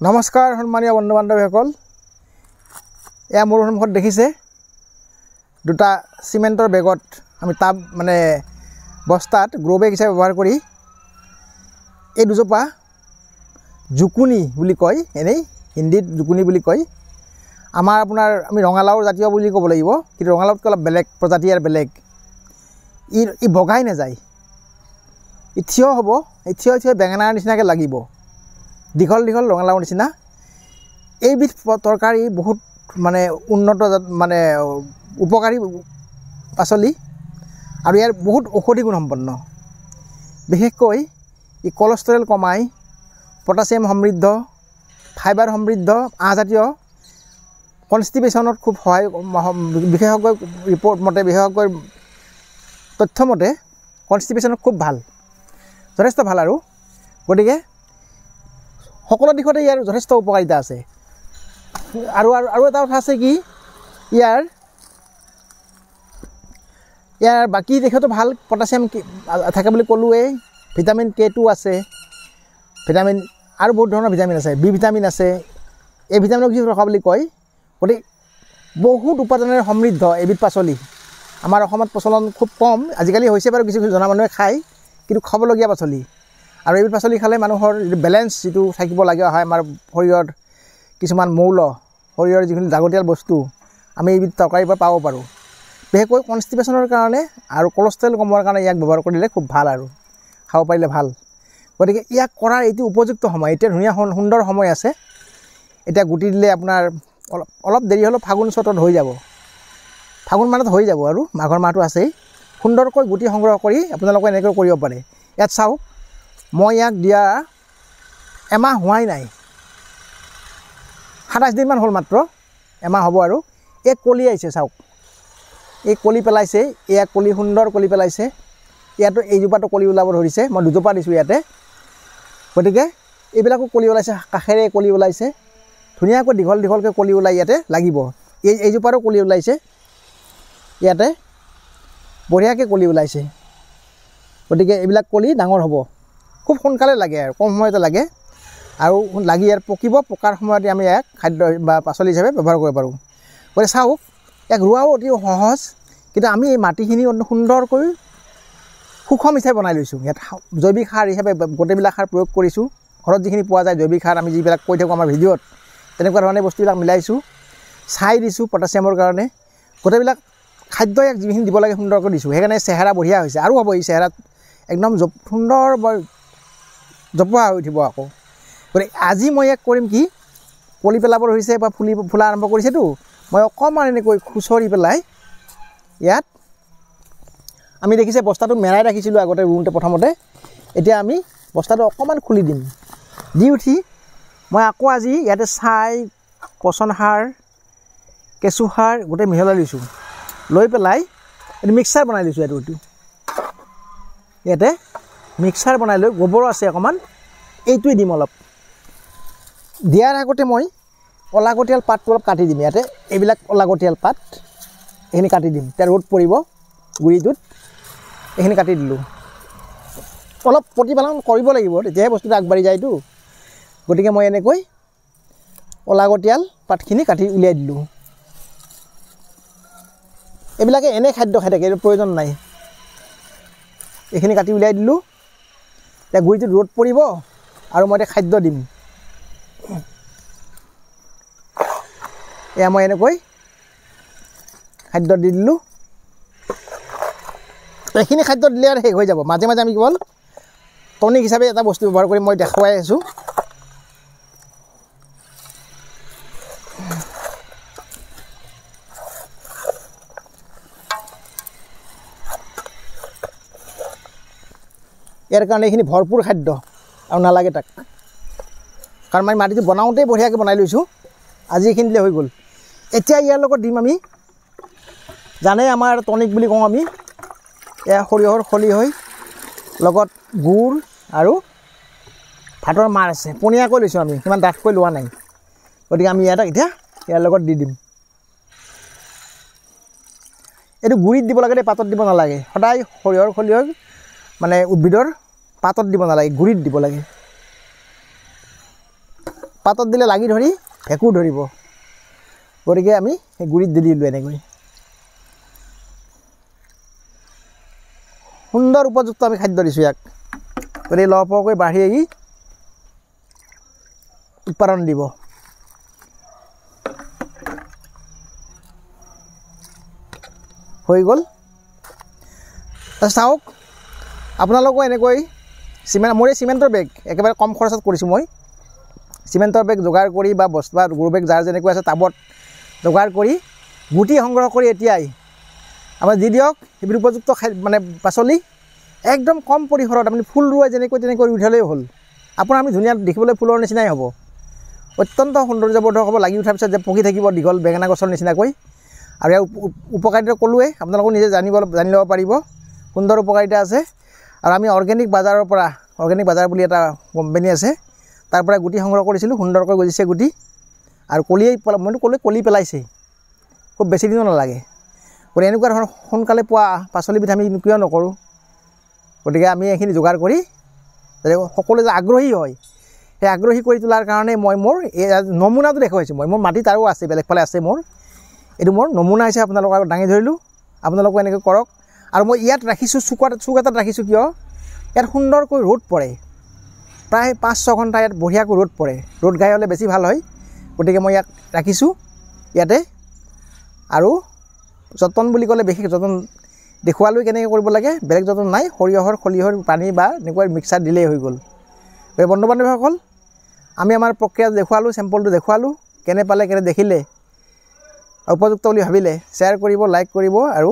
নমস্কাৰ সন্মানীয় বন্ধু বান্ধৱীসকল এয়া মোৰ সন্মুখত দেখিছে দুটা সিমেন্টৰ বেগত আমি টাব মানে বস্তাত গ্ৰো বেগ হিচাপে ব্যৱহাৰ কৰি এই দুজোপা জুকুনি বুলি কয় এনেই হিন্দীত জুকুনি বুলি কয় আমাৰ আপোনাৰ আমি ৰঙালাওৰ জাতীয় বুলি ক'ব লাগিব কিন্তু ৰঙালাওতকৈ অলপ বেলেগ প্ৰজাতি আৰু বেলেগ ই বগাই নাযায় ই থিয় হ'ব এই থিয় বেঙেনাৰ নিচিনাকৈ লাগিব দীঘল দীঘল ৰঙালাওৰ নিচিনা এইবিধ তৰকাৰী বহুত মানে উন্নত মানে উপকাৰী পাচলি আৰু ইয়াৰ বহুত ঔষধি গুণ সম্পন্ন বিশেষকৈ ই কোলেষ্ট্ৰল কমায় পটাছিয়াম সমৃদ্ধ ফাইবাৰ সমৃদ্ধ আহজাতীয় কনষ্টিপেশ্যনত খুব সহায় বিশেষজ্ঞ ৰিপৰ্ট মতে বিশেষজ্ঞৰ তথ্য মতে কনষ্টিপেশ্যনত খুব ভাল যথেষ্ট ভাল আৰু গতিকে সকলো দিশতে ইয়াৰ যথেষ্ট উপকাৰিতা আছে আৰু এটা কথা আছে কি ইয়াৰ বাকী দিশতো ভাল পটাছিয়াম থাকে বুলি ক'লোৱেই ভিটামিন K2 আছে ভিটামিন আৰু বহুত ধৰণৰ ভিটামিন আছে বি ভিটামিন আছে এই ভিটামিনক যি ৰখা বুলি কয় গতিকে বহুত উপাদানেৰে সমৃদ্ধ এবিধ পাচলি আমাৰ অসমত প্ৰচলন খুব কম আজিকালি হৈছে বাৰু কিছু জনা মানুহে খায় কিন্তু খাবলগীয়া পাচলি আৰু এইবিধ পাচলি খালে মানুহৰ বেলেঞ্চ যিটো থাকিব লগা হয় আমাৰ শৰীৰৰ কিছুমান মৌল শৰীৰৰ যিখিনি লাগতিয়াল বস্তু আমি এইবিধ তৰকাৰীৰ পৰা পাব পাৰোঁ বিশেষকৈ কনষ্টিপেশ্যনৰ কাৰণে আৰু কোলেষ্ট্ৰল কমোৱাৰ কাৰণে ইয়াক ব্যৱহাৰ কৰিলে খুব ভাল আৰু খাব পাৰিলে ভাল গতিকে ইয়াক কৰাৰ এইটো উপযুক্ত সময় এতিয়া ধুনীয়া সুন্দৰ সময় আছে এতিয়া গুটি দিলে আপোনাৰ অলপ দেৰি হ'লেও ফাগুন চ'তত হৈ যাব ফাগুন মানত হৈ যাব আৰু মাঘৰ মাহটো আছেই সুন্দৰকৈ গুটি সংগ্ৰহ কৰি আপোনালোকে এনেকৈ কৰিব পাৰে ইয়াত চাওক মই ইয়াক দিয়া এমাহ হোৱাই নাই 27 দিনমান হ'ল মাত্ৰ এমাহ হ'ব আৰু এই কলি আহিছে চাওক এই কলি পেলাইছে এয়া কলি সুন্দৰ কলি পেলাইছে ইয়াতো এইজোপাটো কলি ওলাব ধৰিছে মই দুজোপা দিছোঁ ইয়াতে গতিকে এইবিলাকো কলি ওলাইছে কাষেৰে কলি ওলাইছে ধুনীয়াকৈ দীঘল দীঘলকৈ কলি ওলাই ইয়াতে লাগিব এইজোপাৰো কলি ওলাইছে ইয়াতে বঢ়িয়াকৈ কলি ওলাইছে গতিকে এইবিলাক কলি ডাঙৰ হ'ব খুব সোনকালে লাগে আৰু কম সময়তে লাগে আৰু লাগি ইয়াৰ পকিব পকাৰ সময়তে আমি ইয়াক খাদ্য বা পাচলি হিচাপে ব্যৱহাৰ কৰিব পাৰোঁ গতিকে চাওক ইয়াক ৰোৱাও অতি সহজ কিন্তু আমি এই মাটিখিনি সুন্দৰকৈ সুষম হিচাপে বনাই লৈছোঁ ইয়াত জৈৱিক সাৰ হিচাপে গোটেইবিলাক সাৰ প্ৰয়োগ কৰিছোঁ ঘৰত যিখিনি পোৱা যায় জৈৱিক সাৰ আমি যিবিলাক কৈ থাকোঁ আমাৰ ভিডিঅ'ত তেনেকুৱা ধৰণে বস্তুবিলাক মিলাইছোঁ ছাই দিছোঁ পটাছিয়ামৰ কাৰণে গোটেইবিলাক খাদ্য ইয়াক যিখিনি দিব লাগে সুন্দৰকৈ দিছোঁ সেইকাৰণে চেহেৰা বঢ়িয়া হৈছে আৰু হ'ব এই চেহেৰাত একদম সুন্দৰ জপোৱা হৈ উঠিব আকৌ গতিকে আজি মই ইয়াক কৰিম কি কলি পেলাব ধৰিছে বা ফুলা আৰম্ভ কৰিছেতো মই অকণমান এনেকৈ খুচৰি পেলাই ইয়াত আমি দেখিছে বস্তাটো মেৰাই ৰাখিছিলোঁ আগতে ৰুওঁতে প্ৰথমতে এতিয়া আমি বস্তাটো অকণমান খুলি দিম দি উঠি মই আকৌ আজি ইয়াতে ছাই পচন সাৰ কেঁচু সাৰ গোটেই মিহলাই লৈছোঁ লৈ পেলাই এইটো মিক্সাৰ বনাই লৈছোঁ ইয়াতে মিক্সাৰ বনাই লৈ গোবৰো আছে অকণমান এইটোৱে দিম অলপ দিয়াৰ আগতে মই অলাগতিয়াল পাতটো অলপ কাটি দিম ইয়াতে এইবিলাক অলাগতিয়াল পাত এইখিনি কাটি দিম এতিয়া ৰ'দ পৰিব গুৰিটোত এইখিনি কাটি দিলোঁ অলপ প্ৰতিপালন কৰিব লাগিব তেতিয়াহে বস্তুটো আগবাঢ়ি যায়তো গতিকে মই এনেকৈ অলাগতিয়াল পাতখিনি কাটি উলিয়াই দিলোঁ এইবিলাকে এনে খাদ্য খাই থাকে এইটো প্ৰয়োজন নাই এইখিনি কাটি উলিয়াই দিলোঁ এতিয়া গুৰিটোত ৰ'দ পৰিব আৰু মই এতিয়া খাদ্য দিম এয়া মই এনেকৈ খাদ্য দি দিলোঁ এইখিনি খাদ্য দিলে আৰু শেষ হৈ যাব মাজে মাজে আমি কেৱল টনিক হিচাপে এটা বস্তু ব্যৱহাৰ কৰি মই দেখুৱাই আছোঁ ইয়াৰ কাৰণে এইখিনি ভৰপূৰ খাদ্য আৰু নালাগে তাক কাৰণ মই মাটিটো বনাওঁতেই বঢ়িয়াকৈ বনাই লৈছোঁ আজি এইখিনি দিলে হৈ গ'ল এতিয়া ইয়াৰ লগত দিম আমি জানে আমাৰ টনিক বুলি কওঁ আমি এয়া সৰিয়হৰ খলি হৈ লগত গুড় আৰু ভাতৰ মাৰ আছে পনীয়াকৈ লৈছোঁ আমি সিমান ডাঠকৈ লোৱা নাই গতিকে আমি ইয়াত এতিয়া ইয়াৰ লগত দি দিম এইটো গুড়িত দিব লাগে দেই পাতত দিব নালাগে সদায় সৰিয়হৰ খলি হৈ মানে উদ্ভিদৰ পাতত দিব নালাগে গুড়িত দিব লাগে পাতত দিলে লাগি ধৰি ভেঁকুৰ ধৰিব গতিকে আমি সেই গুড়িত দি দিলোঁ এনেকৈ সুন্দৰ উপযুক্ত আমি খাদ্য দিছোঁ ইয়াক গতিকে লহপহকৈ বাঢ়ি আহি উৎপাদন দিব হৈ গ'ল চাওক আপোনালোকো এনেকৈ মোৰ এই চিমেণ্টৰ বেগ একেবাৰে কম খৰচত কৰিছোঁ মই চিমেণ্টৰ বেগ যোগাৰ কৰি বা বস্তা গৰু বেগ যাৰ যেনেকৈ আছে টাবত যোগাৰ কৰি গুটি সংগ্ৰহ কৰি এতিয়াই আমাৰ দি দিয়ক সেইবোৰ উপযুক্ত মানে পাচলি একদম কম পৰিসৰত আপুনি ফুল ৰুৱে যেনেকৈ তেনেকৈ ৰুই থ'লেই হ'ল আপোনাৰ আমি ধুনীয়া দেখিবলৈ ফুলৰ নিচিনাই হ'ব অত্যন্ত সৌন্দৰ্যবৰ্ধক হ'ব লাগি উঠাৰ পিছত যে পকি থাকিব দীঘল বেঙেনা গছৰ নিচিনাকৈ আৰু ইয়াৰ উপকাৰিতা ক'লোৱে আপোনালোকে নিজে জানি ল'ব পাৰিব সুন্দৰ উপকাৰিতা আছে আৰু আমি অৰ্গেনিক বজাৰ বুলি এটা কোম্পানী আছে তাৰ পৰা গুটি সংগ্ৰহ কৰিছিলোঁ সুন্দৰকৈ গজিছে গুটি আৰু মইতো ক'লোৱে কলি পেলাইছে খুব বেছি দিনো নালাগে গতিকে এনেকুৱা ধৰণৰ সোনকালে পোৱা পাচলিবিধ আমি কিয় নকৰোঁ গতিকে আমি এইখিনি যোগাৰ কৰি যাতে সকলোৱে যে আগ্ৰহী হয় সেই আগ্ৰহী কৰি তোলাৰ কাৰণে মই মোৰ এই নমুনাটো দেখুৱাইছোঁ মোৰ মাটিত আৰু আছে বেলেগফালে আছে মোৰ এইটো মোৰ নমুনা হৈছে আপোনালোকক দাঙি ধৰিলোঁ আপোনালোকো এনেকৈ কৰক আৰু মই ইয়াত ৰাখিছোঁ চুক এটাত ৰাখিছোঁ কিয় ইয়াত সুন্দৰকৈ ৰ'দ পৰে প্ৰায় 5-6 ঘণ্টা ইয়াত বঢ়িয়াকৈ ৰ'দ পৰে ৰ'দ ঘাই হ'লে বেছি ভাল হয় গতিকে মই ইয়াত ৰাখিছোঁ ইয়াতে আৰু যতন বুলি ক'লে বিশেষ যতন দেখুৱালৈ কেনেকৈ কৰিব লাগে বেলেগ যতন নাই সৰিয়হৰ খলিহৰ পানী বা এনেকুৱা মিক্সাৰ দিলেই হৈ গ'ল বন্ধু বান্ধৱীসকল আমি আমাৰ প্ৰক্ৰিয়া দেখুৱালোঁ চেম্পলটো দেখুৱালোঁ কেনে পালে কেনে দেখিলে উপযুক্ত বুলি ভাবিলে শ্বেয়াৰ কৰিব লাইক কৰিব আৰু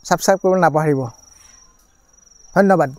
ছাবস্ক্ৰাইব কৰিব নাপাহৰিব ধন্যবাদ।